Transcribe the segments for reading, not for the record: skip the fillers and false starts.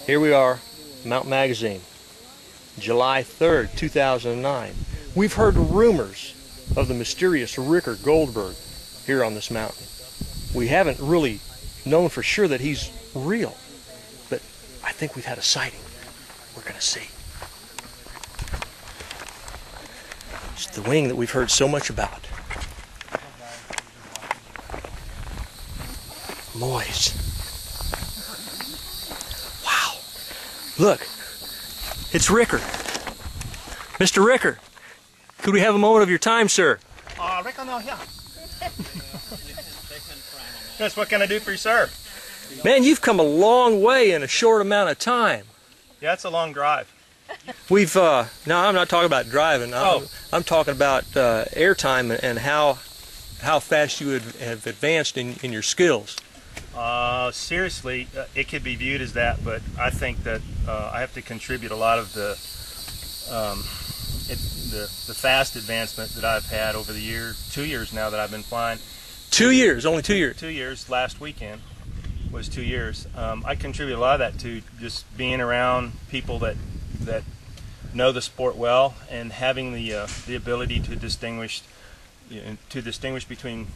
Here we are, Mountain Magazine, July 3rd, 2009. We've heard rumors of the mysterious Ricker Goldsborough here on this mountain. We haven't really known for sure that he's real, but I think we've had a sighting. We're going to see. It's the wing that we've heard so much about. Moise. Wow. Look, it's Ricker. Mr. Ricker, could we have a moment of your time, sir? Ricker, no, yeah. Yes, what can I do for you, sir? Man, you've come a long way in a short amount of time. Yeah, it's a long drive. We've, no, I'm not talking about driving. I'm talking about airtime and how fast you have advanced in your skills. Seriously, it could be viewed as that, but I think that I have to contribute a lot of the fast advancement that I've had over the year, 2 years now that I've been flying. 2 years, only 2 years. 2 years. Last weekend was 2 years. I contribute a lot of that to just being around people that know the sport well and having the ability to distinguish between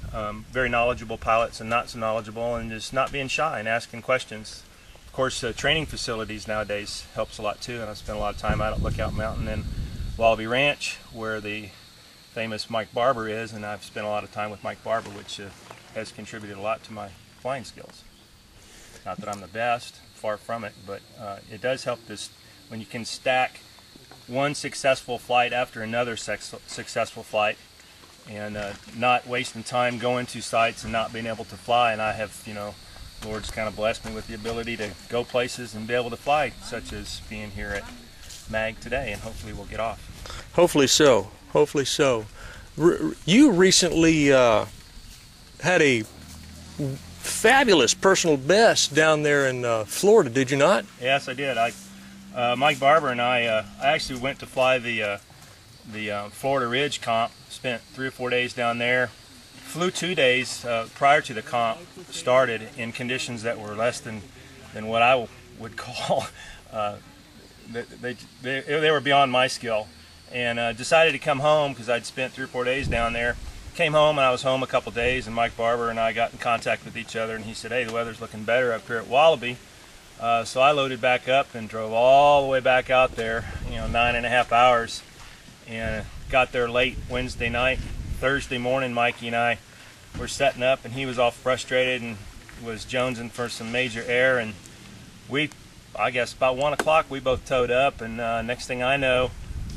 very knowledgeable pilots and not so knowledgeable, and just not being shy and asking questions. Of course, training facilities nowadays helps a lot too, and I spent a lot of time out at Lookout Mountain and Wallaby Ranch, where the famous Mike Barber is, and I've spent a lot of time with Mike Barber, which has contributed a lot to my flying skills. Not that I'm the best, far from it, but it does help this when you can stack one successful flight after another successful flight, and not wasting time going to sites and not being able to fly. And I have, Lord's kind of blessed me with the ability to go places and be able to fly, such as being here at MAG today, and hopefully we'll get off. Hopefully so. Hopefully so. You recently had a fabulous personal best down there in Florida, did you not? Yes, I did. Mike Barber and I actually went to fly the Florida Ridge comp. Spent 3 or 4 days down there. Flew 2 days prior to the comp started in conditions that were less than what I would call they were beyond my skill, and decided to come home because I'd spent 3 or 4 days down there. Came home, and I was home a couple days, and Mike Barber and I got in contact with each other, and he said, "Hey, the weather's looking better up here at Wallaby." So I loaded back up and drove all the way back out there, 9.5 hours, and got there late Wednesday night. Thursday morning, Mikey and I were setting up, and he was all frustrated and was jonesing for some major air, and I guess about 1 o'clock we both towed up, and next thing I know,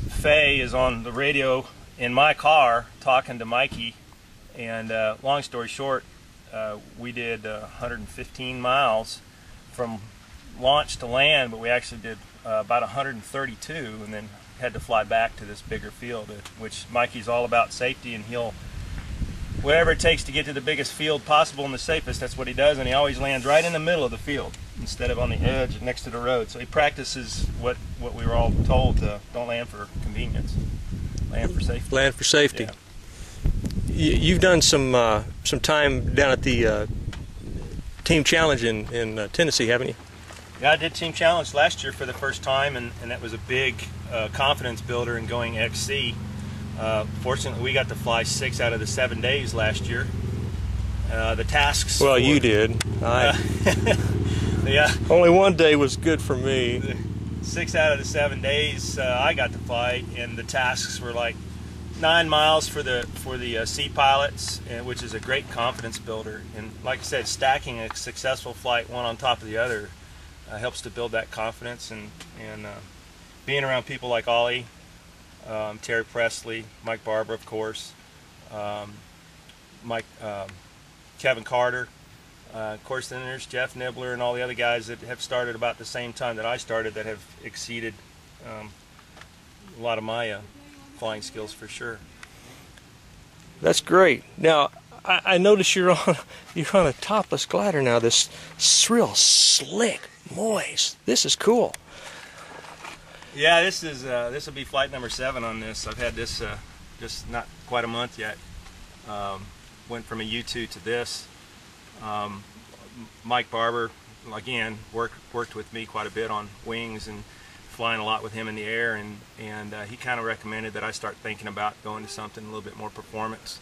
Faye is on the radio in my car talking to Mikey, and long story short, we did 115 miles from launch to land, but we actually did about 132, and then had to fly back to this bigger field, which Mikey's all about safety, and he'll, whatever it takes to get to the biggest field possible and the safest, that's what he does, and he always lands right in the middle of the field instead of on the edge next to the road. So he practices what we were all told to don't land for convenience, land for safety. Land for safety. Yeah. You've done some time down at the Team Challenge in Tennessee, haven't you? Yeah, I did Team Challenge last year for the first time, and that was a big confidence builder in going XC. Fortunately, we got to fly 6 out of the 7 days last year. The tasks... Well, you did. Yeah. Only 1 day was good for me. 6 out of the 7 days I got to fly, and the tasks were like 9 miles for the C pilots, which is a great confidence builder. And like I said, stacking a successful flight one on top of the other helps to build that confidence, and being around people like Ollie, Terry Presley, Mike Barber, of course, Kevin Carter, of course, then there's Jeff Nibbler and all the other guys that have started about the same time that I started that have exceeded a lot of my flying skills for sure. That's great. Now, I notice you're on a topless glider now. This real slick, moist. This is cool. Yeah, this will be flight number 7 on this. I've had this just not quite a month yet. Went from a U2 to this. Mike Barber again, worked with me quite a bit on wings and flying a lot with him in the air, and he kind of recommended that I start thinking about going to something a little bit more performance.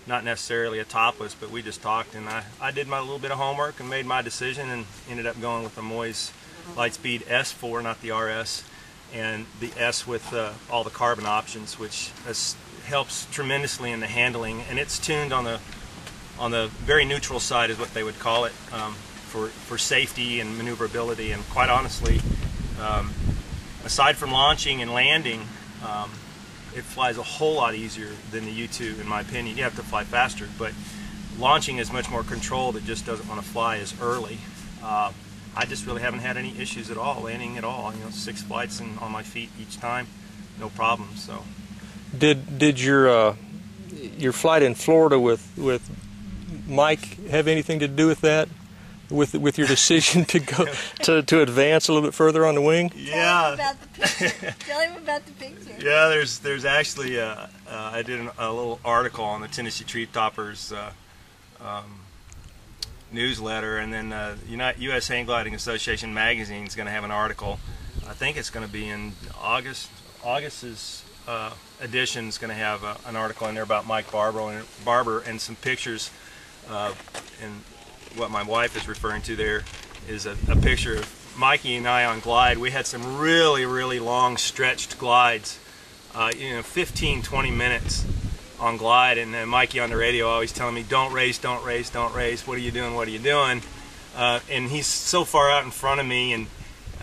Not necessarily a topless, but we just talked, and I did my little bit of homework and made my decision and ended up going with the Moy's Lightspeed S4, not the RS, and the S with all the carbon options, which helps tremendously in the handling, and it's tuned on the very neutral side is what they would call it, for safety and maneuverability. And quite honestly, aside from launching and landing, it flies a whole lot easier than the U2 in my opinion. You have to fly faster, but launching is much more controlled. It just doesn't want to fly as early. I just really haven't had any issues at all, landing at all. 6 flights on my feet each time, no problem. So, did your flight in Florida with Mike have anything to do with that? With your decision to go to advance a little bit further on the wing? Yeah. Tell him about the picture. Tell him about the picture. Yeah, there's actually I did a little article on the Tennessee Tree Toppers newsletter, and then US Hang Gliding Association magazine is going to have an article. I think it's going to be in August. August's edition is going to have an article in there about Mike Barber and some pictures. And what my wife is referring to there is a picture of Mikey and I on glide. We had some really long stretched glides, 15-20 minutes on glide, and then Mikey on the radio always telling me, don't race, what are you doing, and he's so far out in front of me, and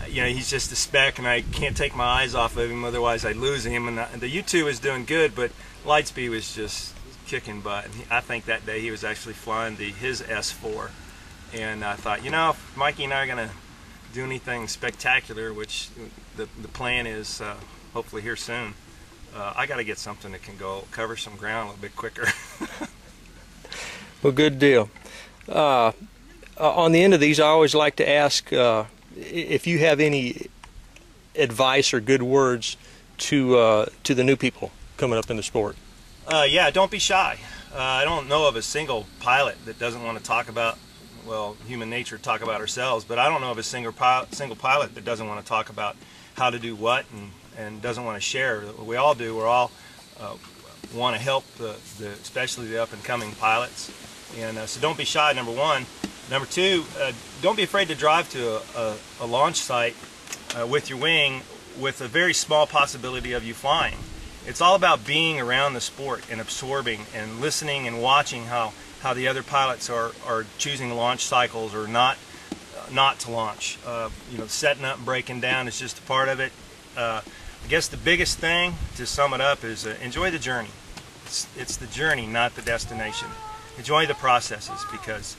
he's just a speck, and I can't take my eyes off of him, otherwise I'd lose him. And the U2 was doing good, but Lightspeed was just kicking butt. And I think that day he was actually flying his S4, and I thought, if Mikey and I are going to do anything spectacular, which the plan is hopefully here soon, I got to get something that can go cover some ground a little bit quicker. Well, good deal. On the end of these, I always like to ask if you have any advice or good words to the new people coming up in the sport. Yeah, don't be shy. I don't know of a single pilot that doesn't want to talk about, well, human nature, talk about ourselves, but I don't know of a single pilot that doesn't want to talk about how to do what and doesn't want to share. We all do. We all want to help especially the up-and-coming pilots. And so don't be shy, number one. Number two, don't be afraid to drive to a launch site with your wing with a very small possibility of you flying. It's all about being around the sport and absorbing and listening and watching how the other pilots are choosing launch cycles or not to launch. Setting up and breaking down is just a part of it. I guess the biggest thing, to sum it up, is enjoy the journey. It's the journey, not the destination. Enjoy the processes, because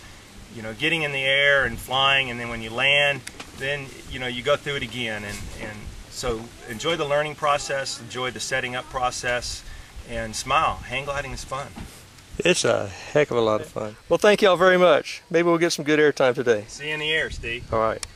getting in the air and flying, and then when you land, then you go through it again, and so enjoy the learning process, enjoy the setting up process, and smile. Hang gliding is fun. It's a heck of a lot of fun. Well, thank y'all very much. Maybe we'll get some good airtime today. See you in the air, Steve. All right.